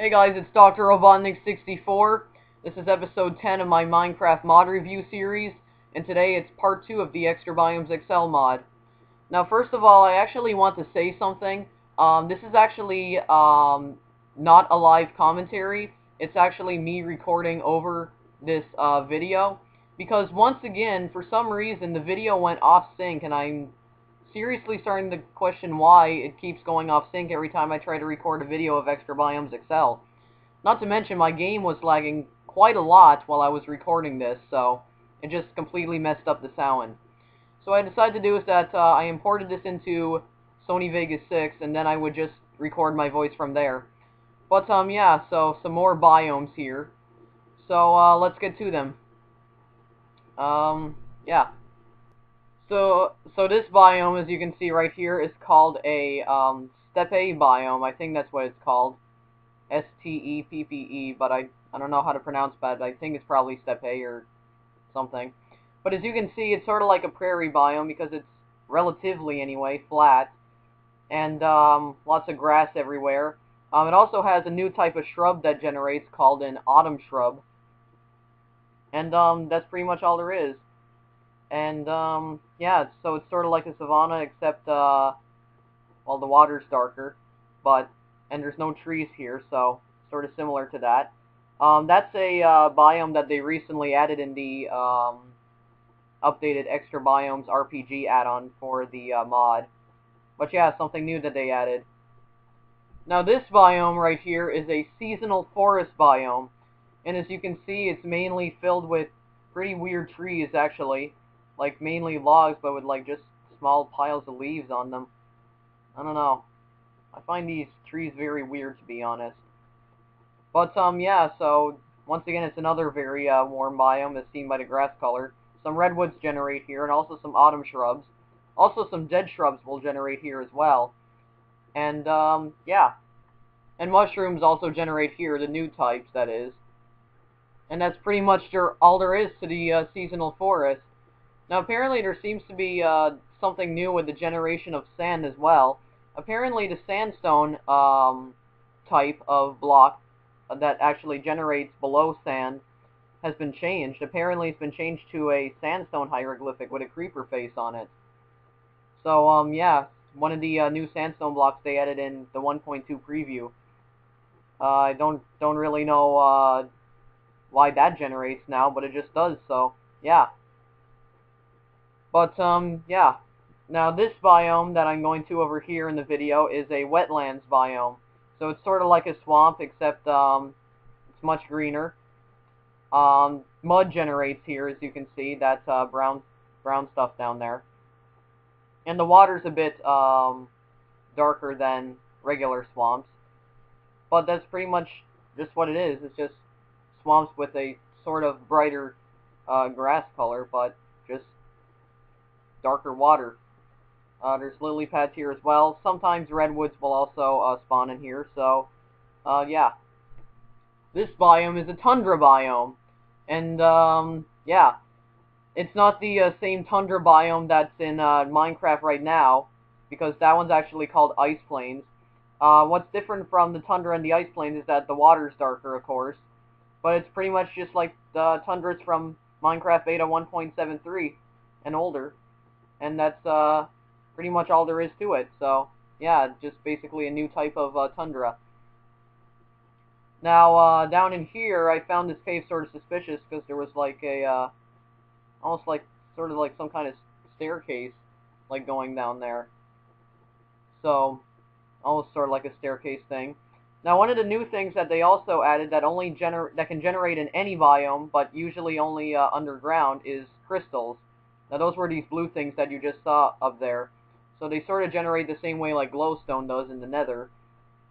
Hey guys, it's Dr. Robotnik64. This is episode 10 of my Minecraft mod review series, and today it's part 2 of the Extra Biomes XL mod. Now, first of all, I actually want to say something. This is actually not a live commentary. It's actually me recording over this video, because once again, for some reason, the video went off sync, and I'm seriously starting to question why it keeps going off sync every time I try to record a video of Extra Biomes XL. Not to mention, my game was lagging quite a lot while I was recording this, so it just completely messed up the sound. So what I decided to do is that I imported this into Sony Vegas 6, and then I would just record my voice from there. But yeah, so some more biomes here. So let's get to them. Yeah. So this biome, as you can see right here, is called a steppe biome. I think that's what it's called. S-T-E-P-P-E, but I don't know how to pronounce that. I think it's probably steppe or something. But as you can see, it's sort of like a prairie biome because it's relatively, anyway, flat. And lots of grass everywhere. It also has a new type of shrub that generates called an autumn shrub. And that's pretty much all there is. And yeah, so it's sort of like a savanna, except well, the water's darker, and there's no trees here, so sort of similar to that. That's a biome that they recently added in the updated Extra Biomes RPG add-on for the mod. But yeah, something new that they added. Now this biome right here is a seasonal forest biome, and as you can see, it's mainly filled with pretty weird trees, actually. Like, mainly logs, but with, like, just small piles of leaves on them. I don't know. I find these trees very weird, to be honest. But, yeah, so, once again, it's another very warm biome, as seen by the grass color. Some redwoods generate here, and also some autumn shrubs. Also, some dead shrubs will generate here as well. And, yeah. And mushrooms also generate here, the new types, that is. And that's pretty much all there is to the seasonal forest. Now, apparently there seems to be something new with the generation of sand as well. Apparently the sandstone type of block that actually generates below sand has been changed. Apparently it's been changed to a sandstone hieroglyphic with a creeper face on it. So, yeah, one of the new sandstone blocks they added in the 1.2 preview. I don't really know why that generates now, but it just does, so, yeah. But, yeah. Now, this biome that I'm going to over here in the video is a wetlands biome. So it's sort of like a swamp, except, it's much greener. Mud generates here, as you can see. That's, brown stuff down there. And the water's a bit, darker than regular swamps. But that's pretty much just what it is. It's just swamps with a sort of brighter, grass color, but just darker water. There's lily pads here as well. Sometimes redwoods will also spawn in here, so yeah. This biome is a tundra biome, and yeah, it's not the same tundra biome that's in Minecraft right now, because that one's actually called ice plains. What's different from the tundra and the ice plains is that the water's darker, of course, but it's pretty much just like the tundras from Minecraft Beta 1.73 and older. And that's pretty much all there is to it. So, yeah, just basically a new type of tundra. Now, down in here, I found this cave sort of suspicious because there was like a, almost like, sort of like some kind of staircase, like, going down there. So, almost sort of like a staircase thing. Now, one of the new things that they also added that that can generate in any biome, but usually only underground, is crystals. Now, those were these blue things that you just saw up there. So they sort of generate the same way like glowstone does in the nether.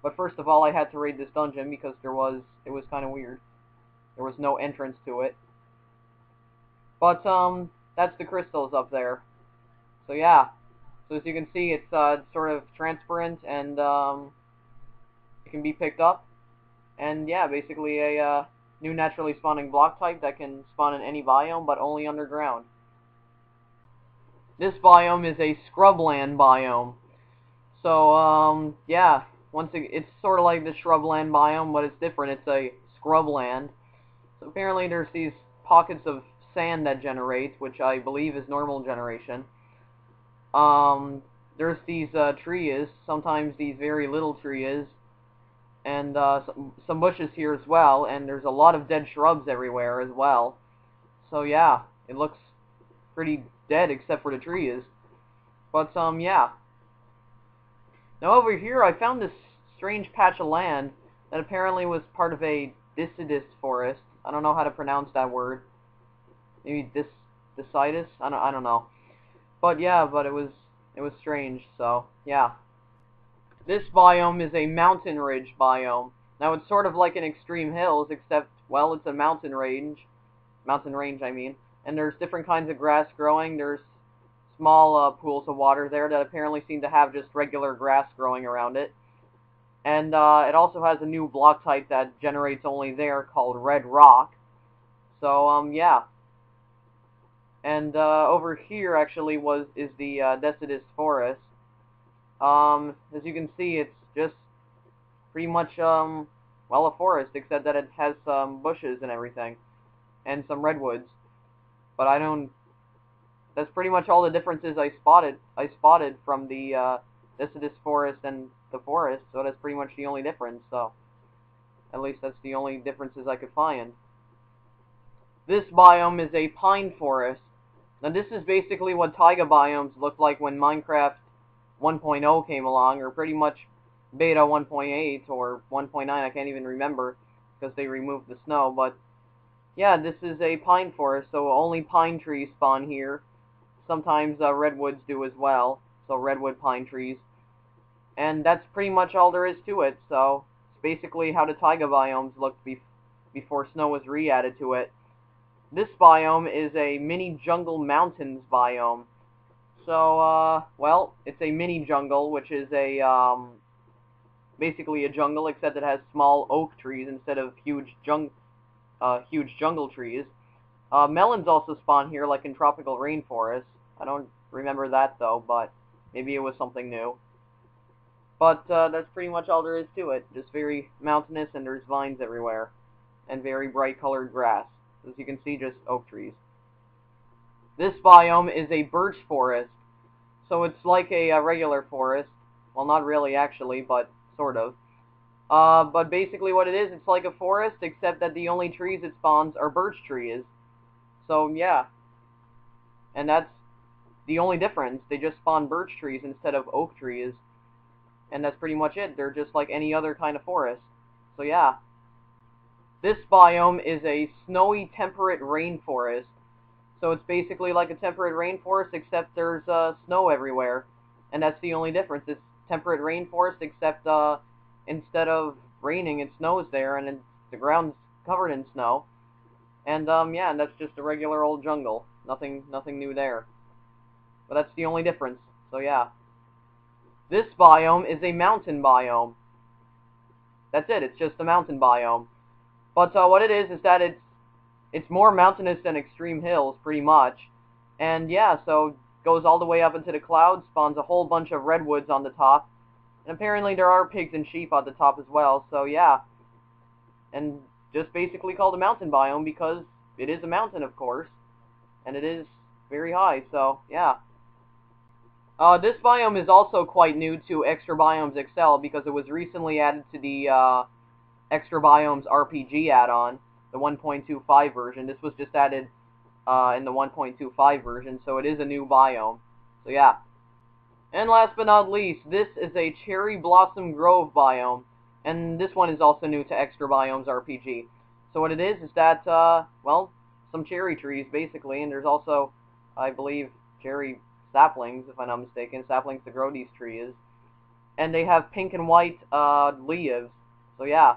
But first of all, I had to raid this dungeon because it was kind of weird. There was no entrance to it. But, that's the crystals up there. So yeah. So as you can see, it's sort of transparent, and it can be picked up. And yeah, basically a new naturally spawning block type that can spawn in any biome, but only underground. This biome is a scrubland biome. So, yeah, it's sort of like the shrubland biome, but it's different. It's a scrubland. So apparently there's these pockets of sand that generate, which I believe is normal generation. There's these trees, sometimes these very little trees, and some bushes here as well, and there's a lot of dead shrubs everywhere as well. So yeah, it looks pretty dead except for the trees. But yeah. Now over here I found this strange patch of land that apparently was part of a deciduous forest. I don't know how to pronounce that word. Maybe deciduous? I don't know. But yeah, but it was strange, so yeah. This biome is a mountain ridge biome. Now it's sort of like an extreme hills, except, well, it's a mountain range. Mountain range, I mean. And there's different kinds of grass growing. There's small pools of water there that apparently seem to have just regular grass growing around it. And it also has a new block type that generates only there called red rock. So, yeah. And over here actually is the deciduous forest. As you can see, it's just pretty much well, a forest, except that it has some bushes and everything, and some redwoods. But I don't. That's pretty much all the differences I spotted from the deciduous forest and the forest. So that's pretty much the only difference. So at least that's the only differences I could find. This biome is a pine forest. Now this is basically what taiga biomes looked like when Minecraft 1.0 came along, or pretty much beta 1.8 or 1.9, I can't even remember, because they removed the snow, but yeah, this is a pine forest, so only pine trees spawn here. Sometimes redwoods do as well, so redwood pine trees. And that's pretty much all there is to it, so it's basically how the taiga biomes looked before snow was re-added to it. This biome is a mini jungle mountains biome. So, well, it's a mini jungle, which is a, basically a jungle, except it has small oak trees instead of huge jungle trees. Melons also spawn here, like in tropical rainforests. I don't remember that, though, but maybe it was something new. But, that's pretty much all there is to it. Just very mountainous, and there's vines everywhere. And very bright colored grass. As you can see, just oak trees. This biome is a birch forest. So it's like a regular forest. Well, not really, actually, but sort of. But basically what it is, it's like a forest, except that the only trees it spawns are birch trees. So, yeah. And that's the only difference. They just spawn birch trees instead of oak trees. And that's pretty much it. They're just like any other kind of forest. So, yeah. This biome is a snowy temperate rainforest. So it's basically like a temperate rainforest, except there's snow everywhere. And that's the only difference. It's temperate rainforest, except instead of raining, it snows there, and the ground's covered in snow. And yeah, and that's just a regular old jungle. Nothing new there. But that's the only difference. So yeah. This biome is a mountain biome. That's it. It's just a mountain biome. But what it is that it's more mountainous than extreme hills, pretty much. And yeah, so it goes all the way up into the clouds, spawns a whole bunch of redwoods on the top. And apparently there are pigs and sheep on the top as well, so yeah. And just basically called a mountain biome because it is a mountain, of course. And it is very high, so yeah. This biome is also quite new to Extra Biomes XL because it was recently added to the Extra Biomes RPG add-on, the 1.25 version. This was just added in the 1.25 version, so it is a new biome. So yeah. And last but not least, this is a Cherry Blossom Grove biome, and this one is also new to Extra Biomes RPG. So what it is that, well, some cherry trees, basically, and there's also, I believe, cherry saplings, if I'm not mistaken, saplings to grow these trees. And they have pink and white leaves, so yeah.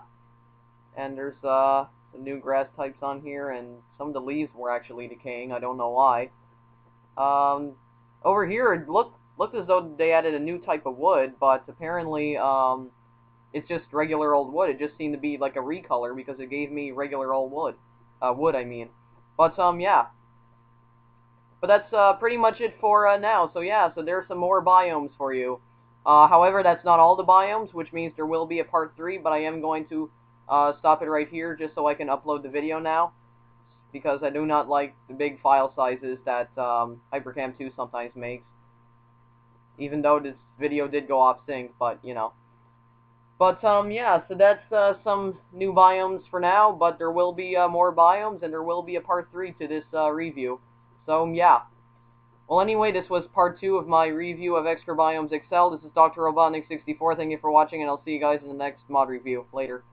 And there's some new grass types on here, and some of the leaves were actually decaying, I don't know why. Over here, it looked as though they added a new type of wood, but apparently it's just regular old wood. It just seemed to be like a recolor because it gave me regular old wood. I mean. But, yeah. But that's pretty much it for now. So, yeah, so there's some more biomes for you. However, that's not all the biomes, which means there will be a part 3, but I am going to stop it right here just so I can upload the video now, because I do not like the big file sizes that Hypercam 2 sometimes makes, even though this video did go off sync, but, you know. But, yeah, so that's some new biomes for now, but there will be more biomes, and there will be a part 3 to this review. So, yeah. Well, anyway, this was part 2 of my review of Extra Biomes XL. This is Dr. Robotnik 64. Thank you for watching, and I'll see you guys in the next mod review. Later.